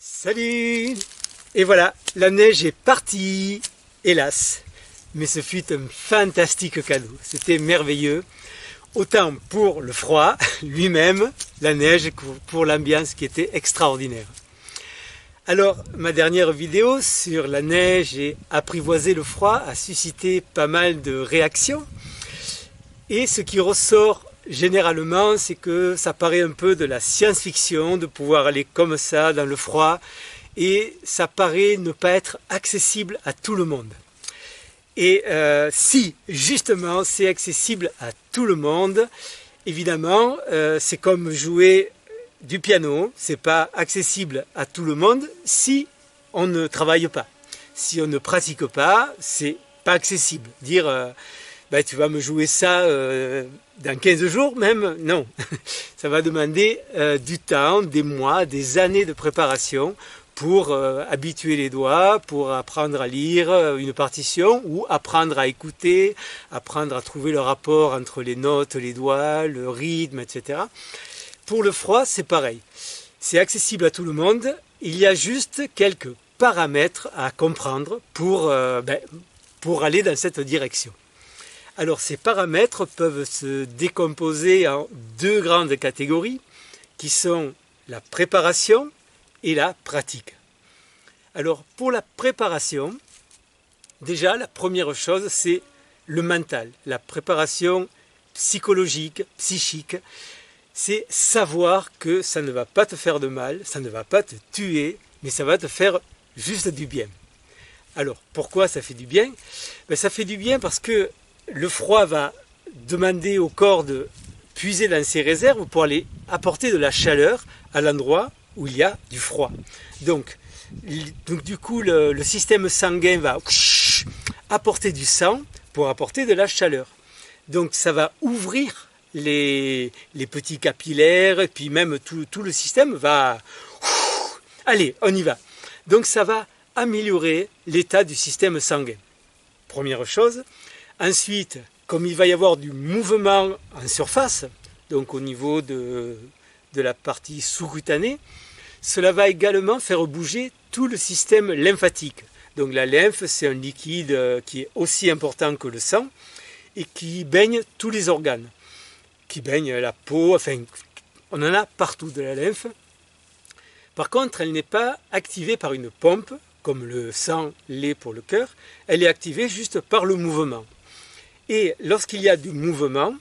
Salut! Et voilà, la neige est partie, hélas. Mais ce fut un fantastique cadeau, c'était merveilleux. Autant pour le froid lui-même, la neige, que pour l'ambiance qui était extraordinaire. Alors, ma dernière vidéo sur la neige et apprivoiser le froid a suscité pas mal de réactions. Et ce qui ressort généralement, c'est que ça paraît un peu de la science-fiction de pouvoir aller comme ça dans le froid. Et ça paraît ne pas être accessible à tout le monde. Et si justement c'est accessible à tout le monde, évidemment c'est comme jouer du piano, c'est pas accessible à tout le monde si on ne travaille pas. Si on ne pratique pas, c'est pas accessible. Dire ben, tu vas me jouer ça dans 15 jours même, non. Ça va demander du temps, des mois, des années de préparation pour habituer les doigts, pour apprendre à lire une partition ou apprendre à écouter, apprendre à trouver le rapport entre les notes, les doigts, le rythme, etc. Pour le froid, c'est pareil. C'est accessible à tout le monde. Il y a juste quelques paramètres à comprendre pour aller dans cette direction. Alors ces paramètres peuvent se décomposer en deux grandes catégories qui sont la préparation et la pratique. Alors pour la préparation, déjà la première chose c'est le mental, la préparation psychologique, psychique, c'est savoir que ça ne va pas te faire de mal, ça ne va pas te tuer, mais ça va te faire juste du bien. Alors pourquoi ça fait du bien? Ça fait du bien parce que le froid va demander au corps de puiser dans ses réserves pour aller apporter de la chaleur à l'endroit où il y a du froid. Donc du coup, le système sanguin va apporter du sang pour apporter de la chaleur. Donc ça va ouvrir les petits capillaires et puis même tout le système va... Allez, on y va. Donc ça va améliorer l'état du système sanguin. Première chose. Ensuite, comme il va y avoir du mouvement en surface, donc au niveau de la partie sous-cutanée, cela va également faire bouger tout le système lymphatique. Donc la lymphe, c'est un liquide qui est aussi important que le sang et qui baigne tous les organes, qui baigne la peau, enfin on en a partout de la lymphe. Par contre, elle n'est pas activée par une pompe, comme le sang l'est pour le cœur, elle est activée juste par le mouvement. Et lorsqu'il y a du mouvement,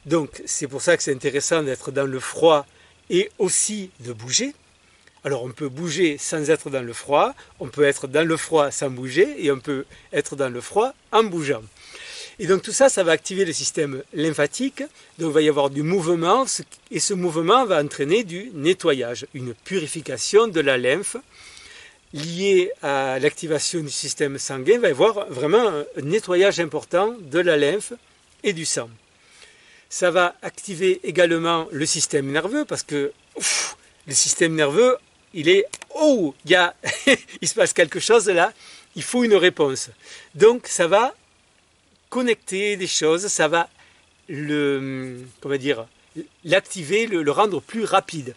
donc c'est pour ça que c'est intéressant d'être dans le froid et aussi de bouger. Alors on peut bouger sans être dans le froid, on peut être dans le froid sans bouger et on peut être dans le froid en bougeant. Et donc tout ça, ça va activer le système lymphatique, donc il va y avoir du mouvement et ce mouvement va entraîner du nettoyage, une purification de la lymphe liée à l'activation du système sanguin. Il va y avoir vraiment un nettoyage important de la lymphe et du sang. Ça va activer également le système nerveux parce que le système nerveux, il est il se passe quelque chose là, il faut une réponse. Donc ça va connecter des choses, ça va l'activer, le rendre plus rapide.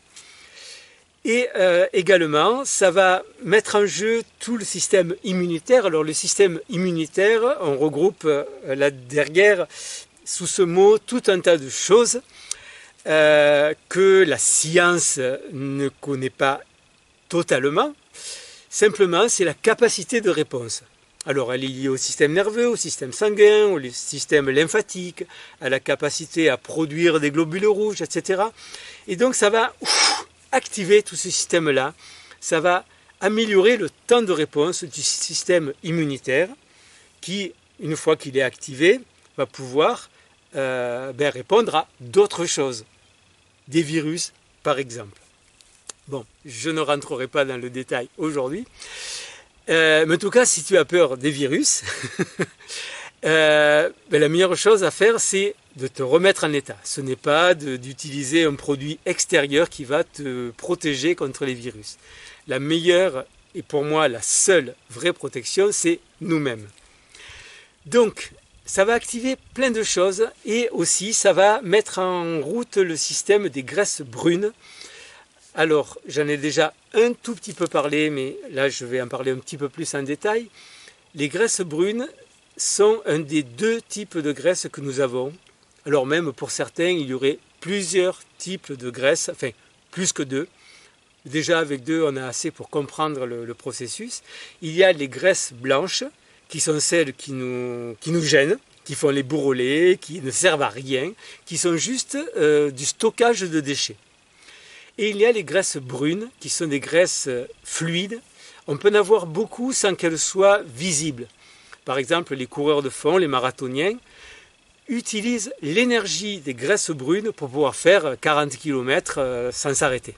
Et également, ça va mettre en jeu tout le système immunitaire. Alors le système immunitaire, on regroupe là derrière sous ce mot tout un tas de choses que la science ne connaît pas totalement. Simplement, c'est la capacité de réponse. Alors, elle est liée au système nerveux, au système sanguin, au système lymphatique, à la capacité à produire des globules rouges, etc. Et donc, ça va activer tout ce système-là. Ça va améliorer le temps de réponse du système immunitaire qui, une fois qu'il est activé, va pouvoir répondre à d'autres choses. Des virus, par exemple. Bon, je ne rentrerai pas dans le détail aujourd'hui. Mais en tout cas, si tu as peur des virus, la meilleure chose à faire, c'est de te remettre en état. Ce n'est pas d'utiliser un produit extérieur qui va te protéger contre les virus. La meilleure, et pour moi la seule vraie protection, c'est nous-mêmes. Donc, ça va activer plein de choses et aussi ça va mettre en route le système des graisses brunes Alors, j'en ai déjà un tout petit peu parlé, mais là je vais en parler un petit peu plus en détail. Les graisses brunes sont un des deux types de graisses que nous avons. Alors même pour certains, il y aurait plusieurs types de graisses, enfin plus que deux. Déjà avec deux, on a assez pour comprendre le processus. Il y a les graisses blanches, qui sont celles qui nous gênent, qui font les bourrelets, qui ne servent à rien, qui sont juste du stockage de déchets. Et il y a les graisses brunes, qui sont des graisses fluides. On peut en avoir beaucoup sans qu'elles soient visibles. Par exemple, les coureurs de fond, les marathoniens, utilisent l'énergie des graisses brunes pour pouvoir faire 40 km sans s'arrêter.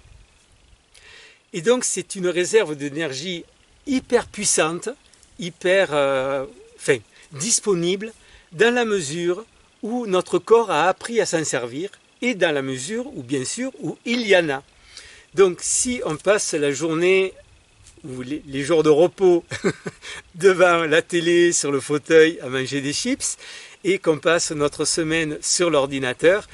Et donc c'est une réserve d'énergie hyper puissante, disponible dans la mesure où notre corps a appris à s'en servir et dans la mesure où bien sûr où il y en a. Donc si on passe la journée ou les jours de repos devant la télé, sur le fauteuil à manger des chips et qu'on passe notre semaine sur l'ordinateur,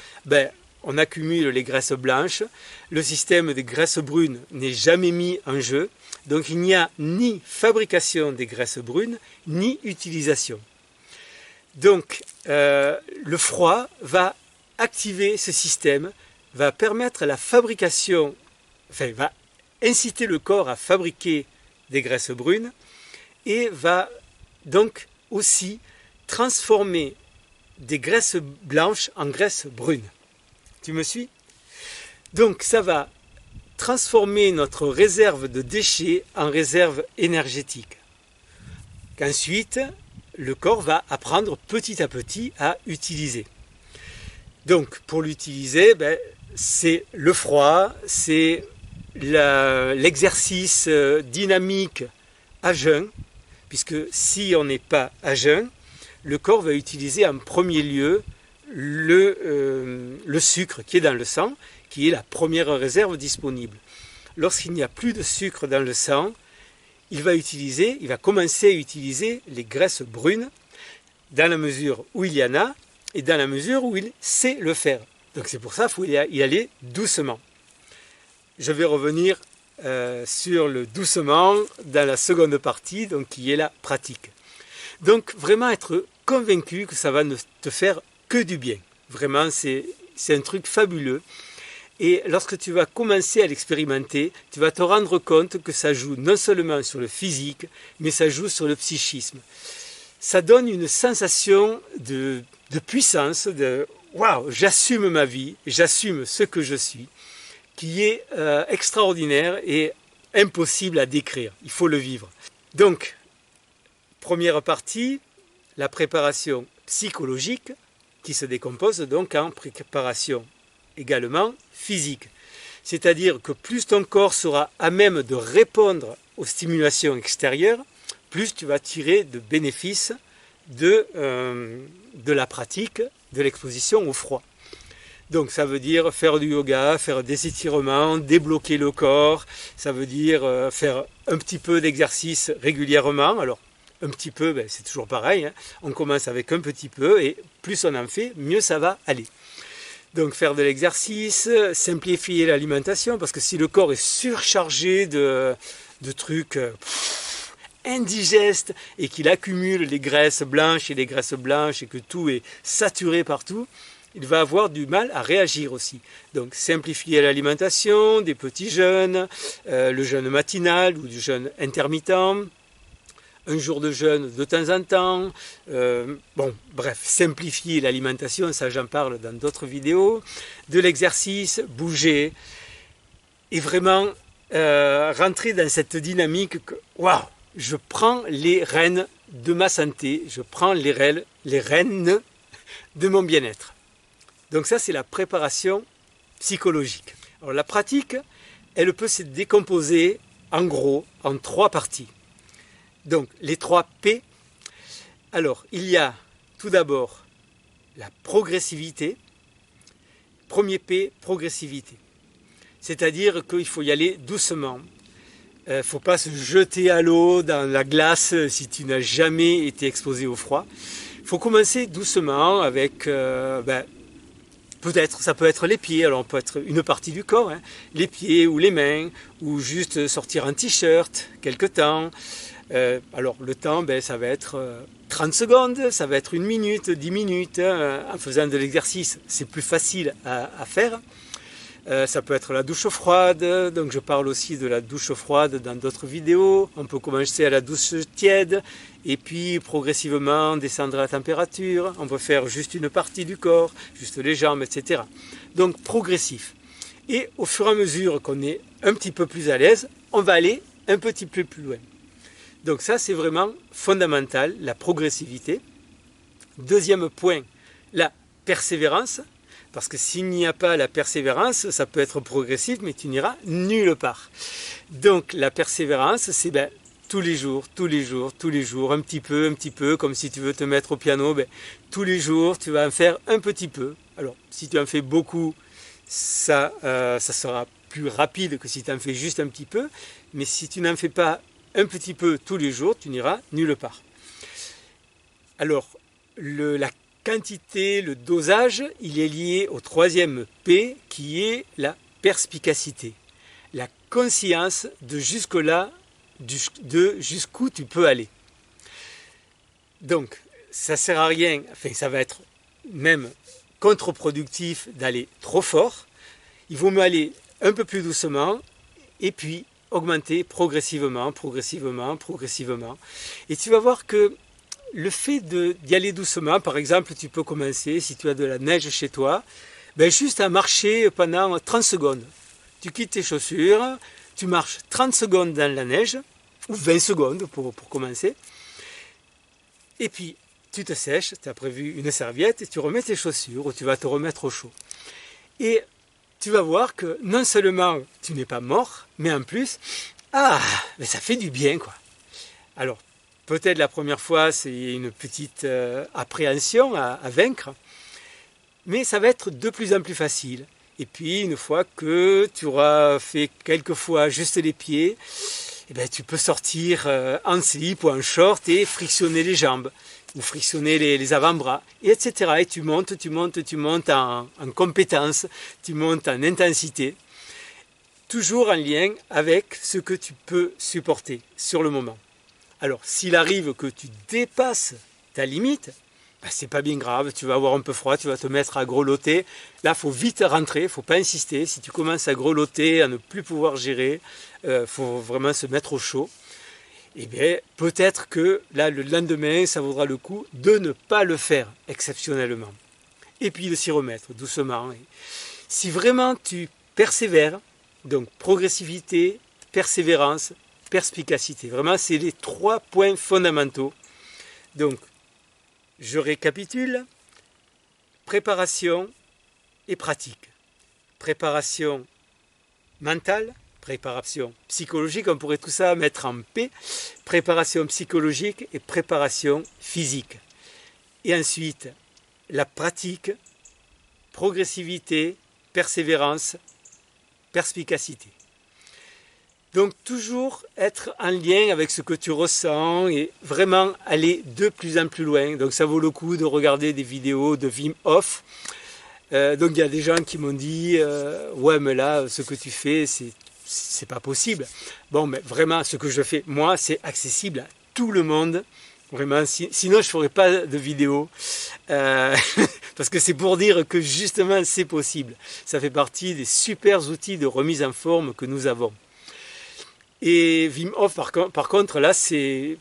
on accumule les graisses blanches, le système des graisses brunes n'est jamais mis en jeu, donc il n'y a ni fabrication des graisses brunes, ni utilisation. Donc le froid va activer ce système, va permettre la fabrication, va inciter le corps à fabriquer des graisses brunes et va donc aussi transformer des graisses blanches en graisses brunes. Tu me suis? Donc ça va transformer notre réserve de déchets en réserve énergétique. Qu'ensuite, le corps va apprendre petit à petit à utiliser. Donc pour l'utiliser, c'est le froid, c'est l'exercice dynamique à jeun, puisque si on n'est pas à jeun, le corps va utiliser en premier lieu le sucre qui est dans le sang, qui est la première réserve disponible. Lorsqu'il n'y a plus de sucre dans le sang, il va commencer à utiliser les graisses brunes dans la mesure où il y en a et dans la mesure où il sait le faire. Donc c'est pour ça qu'il faut y aller doucement. Je vais revenir sur le doucement dans la seconde partie, donc qui est la pratique. Donc vraiment être convaincu que ça va ne te faire que du bien. Vraiment, c'est un truc fabuleux. Et lorsque tu vas commencer à l'expérimenter, tu vas te rendre compte que ça joue non seulement sur le physique, mais ça joue sur le psychisme. Ça donne une sensation de puissance, de « waouh, j'assume ma vie, j'assume ce que je suis », qui est extraordinaire et impossible à décrire. Il faut le vivre. Donc, première partie, la préparation psychologique, qui se décompose donc en préparation également physique. C'est-à-dire que plus ton corps sera à même de répondre aux stimulations extérieures, plus tu vas tirer de bénéfices de la pratique de l'exposition au froid. Donc ça veut dire faire du yoga, faire des étirements, débloquer le corps, ça veut dire faire un petit peu d'exercice régulièrement. Alors un petit peu, c'est toujours pareil, hein. On commence avec un petit peu et plus on en fait, mieux ça va aller. Donc faire de l'exercice, simplifier l'alimentation, parce que si le corps est surchargé de trucs indigestes et qu'il accumule les graisses blanches et que tout est saturé partout, il va avoir du mal à réagir aussi. Donc simplifier l'alimentation, des petits jeûnes, le jeûne matinal ou du jeûne intermittent, un jour de jeûne de temps en temps, bref, simplifier l'alimentation, ça j'en parle dans d'autres vidéos, de l'exercice, bouger, et vraiment rentrer dans cette dynamique que, waouh, je prends les rênes de ma santé, je prends les rênes de mon bien-être. Donc ça c'est la préparation psychologique. Alors la pratique, elle peut se décomposer en gros en 3 parties. Donc les 3 P, alors il y a tout d'abord la progressivité. Premier P, progressivité. C'est-à-dire qu'il faut y aller doucement. Il ne faut pas se jeter à l'eau, dans la glace, si tu n'as jamais été exposé au froid. Il faut commencer doucement avec peut-être, ça peut être les pieds, alors on peut être une partie du corps, hein, les pieds ou les mains, ou juste sortir en t-shirt quelque temps. Alors le temps, ça va être 30 secondes, ça va être 1 minute, 10 minutes, hein, en faisant de l'exercice, c'est plus facile à faire. Ça peut être la douche froide, donc je parle aussi de la douche froide dans d'autres vidéos. On peut commencer à la douche tiède et puis progressivement descendre la température. On peut faire juste une partie du corps, juste les jambes, etc. Donc progressif. Et au fur et à mesure qu'on est un petit peu plus à l'aise, on va aller un petit peu plus loin. Donc ça c'est vraiment fondamental, la progressivité. Deuxième point, la persévérance. Parce que s'il n'y a pas la persévérance, ça peut être progressif, mais tu n'iras nulle part. Donc la persévérance, c'est tous les jours, un petit peu, comme si tu veux te mettre au piano, tous les jours, tu vas en faire un petit peu. Alors, si tu en fais beaucoup, ça sera plus rapide que si tu en fais juste un petit peu. Mais si tu n'en fais pas un petit peu tous les jours, tu n'iras nulle part. Alors, la quantité, le dosage, il est lié au troisième P qui est la perspicacité. La conscience de jusque-là, de jusqu'où tu peux aller. Donc, ça ne sert à rien, enfin ça va être même contre-productif d'aller trop fort. Il vaut mieux aller un peu plus doucement et puis augmenter progressivement. Et tu vas voir que le fait d'y aller doucement, par exemple, tu peux commencer, si tu as de la neige chez toi, juste à marcher pendant 30 secondes. Tu quittes tes chaussures, tu marches 30 secondes dans la neige, ou 20 secondes pour commencer, et puis tu te sèches, tu as prévu une serviette, et tu remets tes chaussures, ou tu vas te remettre au chaud. Et tu vas voir que non seulement tu n'es pas mort, mais en plus, ça fait du bien, quoi. Alors, peut-être la première fois, c'est une petite appréhension à vaincre, mais ça va être de plus en plus facile. Et puis, une fois que tu auras fait quelques fois juste les pieds, tu peux sortir en slip ou en short et frictionner les jambes, ou frictionner les avant-bras, et etc. Et tu montes en compétence, tu montes en intensité, toujours en lien avec ce que tu peux supporter sur le moment. Alors, s'il arrive que tu dépasses ta limite, c'est pas bien grave, tu vas avoir un peu froid, tu vas te mettre à grelotter. Là, il faut vite rentrer, il ne faut pas insister. Si tu commences à grelotter, à ne plus pouvoir gérer, faut vraiment se mettre au chaud. Peut-être que là, le lendemain, ça vaudra le coup de ne pas le faire exceptionnellement. Et puis de s'y remettre doucement. Si vraiment tu persévères, donc progressivité, persévérance, perspicacité. Vraiment, c'est les 3 points fondamentaux. Donc, je récapitule. Préparation et pratique. Préparation mentale, préparation psychologique, on pourrait tout ça mettre en P. Préparation psychologique et préparation physique. Et ensuite, la pratique, progressivité, persévérance, perspicacité. Donc toujours être en lien avec ce que tu ressens et vraiment aller de plus en plus loin. Donc ça vaut le coup de regarder des vidéos de Wim Hof. Donc il y a des gens qui m'ont dit ouais mais là ce que tu fais c'est pas possible. Bon mais vraiment ce que je fais moi c'est accessible à tout le monde. Vraiment, sinon je ne ferai pas de vidéo parce que c'est pour dire que justement c'est possible. Ça fait partie des super outils de remise en forme que nous avons. Et Wim Hof, par contre, là, c'est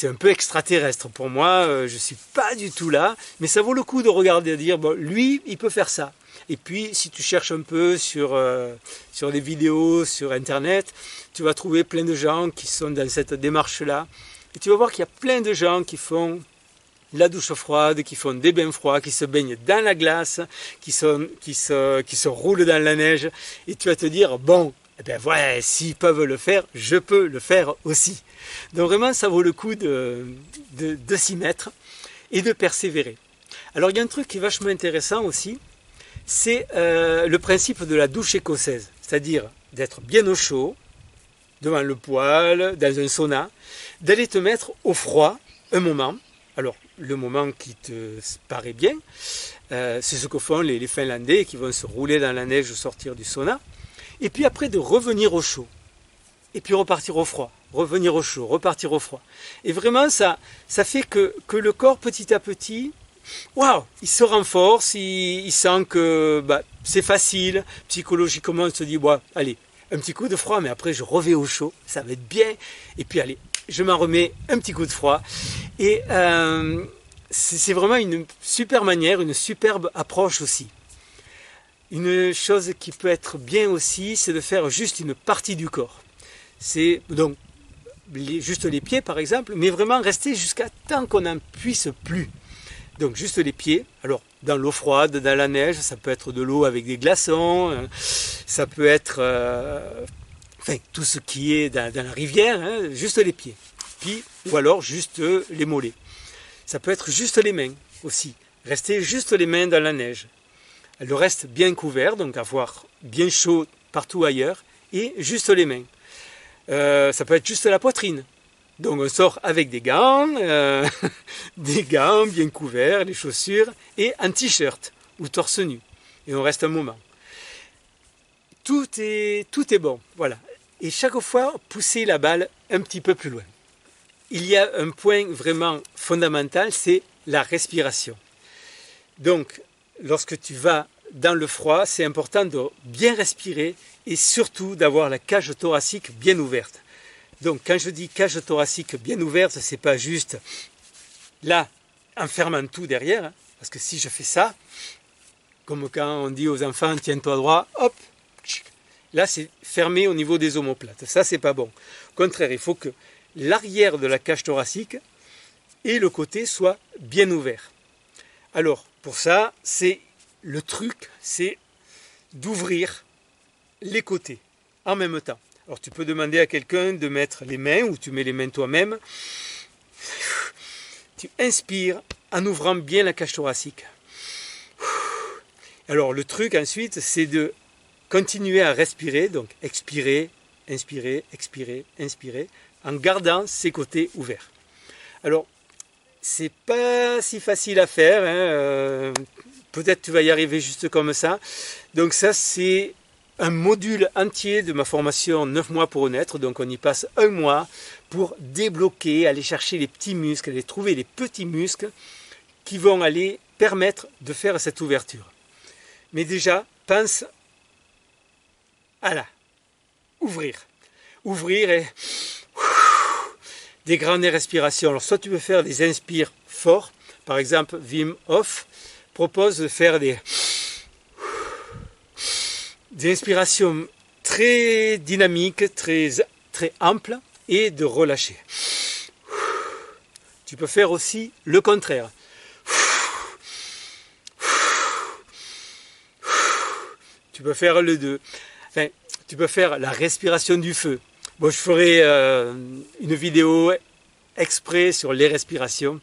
un peu extraterrestre pour moi. Je ne suis pas du tout là, mais ça vaut le coup de regarder et de dire, bon, lui, il peut faire ça. Et puis, si tu cherches un peu sur des vidéos, sur Internet, tu vas trouver plein de gens qui sont dans cette démarche-là. Et tu vas voir qu'il y a plein de gens qui font la douche froide, qui font des bains froids, qui se baignent dans la glace, qui se roulent dans la neige. Et tu vas te dire, bon, ouais, s'ils peuvent le faire, je peux le faire aussi. Donc vraiment, ça vaut le coup de s'y mettre et de persévérer. Alors, il y a un truc qui est vachement intéressant aussi, c'est le principe de la douche écossaise. C'est-à-dire d'être bien au chaud, devant le poêle, dans un sauna, d'aller te mettre au froid un moment. Alors, le moment qui te paraît bien, c'est ce que font les Finlandais qui vont se rouler dans la neige au sortir du sauna. Et puis après, de revenir au chaud. Et puis repartir au froid. Revenir au chaud, repartir au froid. Et vraiment, ça fait que le corps, petit à petit, waouh, il se renforce, il sent que c'est facile. Psychologiquement, on se dit, bon, allez, un petit coup de froid, mais après, je reviens au chaud. Ça va être bien. Et puis, allez, je m'en remets un petit coup de froid. Et c'est vraiment une super manière, une superbe approche aussi. Une chose qui peut être bien aussi, c'est de faire juste une partie du corps. C'est donc juste les pieds par exemple, mais vraiment rester jusqu'à temps qu'on n'en puisse plus. Donc juste les pieds, alors dans l'eau froide, dans la neige, ça peut être de l'eau avec des glaçons, ça peut être tout ce qui est dans la rivière, hein, juste les pieds. Puis, ou alors juste les mollets. Ça peut être juste les mains aussi, rester juste les mains dans la neige. Le reste bien couvert, donc avoir bien chaud partout ailleurs, et juste les mains. Ça peut être juste la poitrine. Donc on sort avec des gants bien couverts, les chaussures, et un t-shirt ou torse nu. Et on reste un moment. Tout est bon, voilà. Et chaque fois, pousser la balle un petit peu plus loin. Il y a un point vraiment fondamental, c'est la respiration. Donc, lorsque tu vas dans le froid, c'est important de bien respirer et surtout d'avoir la cage thoracique bien ouverte. Donc, quand je dis cage thoracique bien ouverte, c'est pas juste là, en fermant tout derrière, hein, parce que si je fais ça, comme quand on dit aux enfants, tiens-toi droit, hop, là c'est fermé au niveau des omoplates. Ça, c'est pas bon. Au contraire, il faut que l'arrière de la cage thoracique et le côté soient bien ouverts. Alors, pour ça, le truc, c'est d'ouvrir les côtés en même temps. Alors, tu peux demander à quelqu'un de mettre les mains, ou tu mets les mains toi-même. Tu inspires en ouvrant bien la cage thoracique. Alors, le truc ensuite, c'est de continuer à respirer, donc expirer, inspirer, expirer, inspirer, en gardant ses côtés ouverts. Alors, c'est pas si facile à faire, hein, peut-être tu vas y arriver juste comme ça. Donc ça, c'est un module entier de ma formation 9 mois pour renaître. Donc on y passe un mois pour débloquer, aller chercher les petits muscles, aller trouver les petits muscles qui vont aller permettre de faire cette ouverture. Mais déjà, pense à là, ouvrir. Ouvrir et des grandes respirations. Alors soit tu peux faire des inspires forts, par exemple Wim Hof propose de faire des inspirations très dynamiques, très amples et de relâcher. Tu peux faire aussi le contraire. Tu peux faire le 2. Enfin, tu peux faire la respiration du feu. Bon, je ferai une vidéo exprès sur les respirations.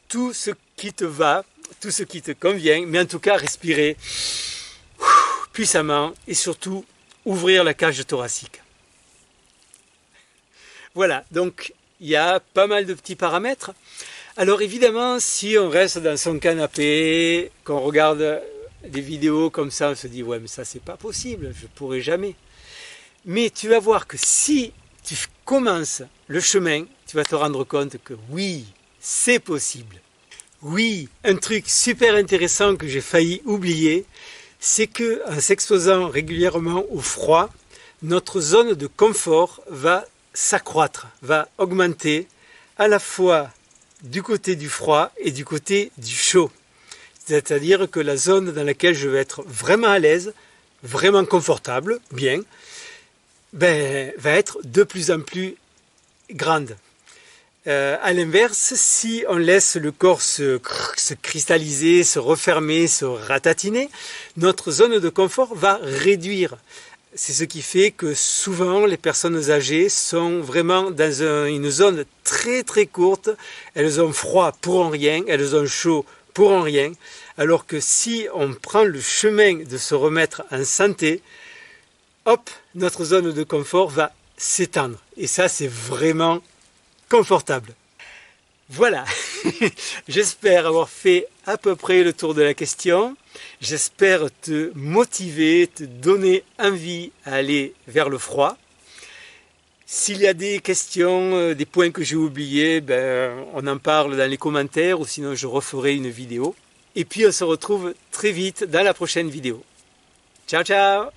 Tout ce qui te va, tout ce qui te convient, mais en tout cas respirer puissamment et surtout ouvrir la cage thoracique. Voilà, donc il y a pas mal de petits paramètres. Alors évidemment, si on reste dans son canapé, qu'on regarde des vidéos comme ça, on se dit ouais mais ça c'est pas possible, je pourrai jamais. Mais tu vas voir que si tu commences le chemin, tu vas te rendre compte que oui, c'est possible. Oui, un truc super intéressant que j'ai failli oublier, c'est que en s'exposant régulièrement au froid, notre zone de confort va s'accroître, va augmenter à la fois du côté du froid et du côté du chaud. C'est-à-dire que la zone dans laquelle je vais être vraiment à l'aise, vraiment confortable, bien, va être de plus en plus grande. À l'inverse, si on laisse le corps se cristalliser, se refermer, se ratatiner, notre zone de confort va réduire. C'est ce qui fait que souvent les personnes âgées sont vraiment dans une zone très très courte. Elles ont froid pour un rien, elles ont chaud pour un rien. Alors que si on prend le chemin de se remettre en santé, hop, notre zone de confort va s'étendre. Et ça, c'est vraiment confortable. Voilà, j'espère avoir fait à peu près le tour de la question. J'espère te motiver, te donner envie à aller vers le froid. S'il y a des questions, des points que j'ai oubliés, on en parle dans les commentaires ou sinon je referai une vidéo. Et puis on se retrouve très vite dans la prochaine vidéo. Ciao ciao!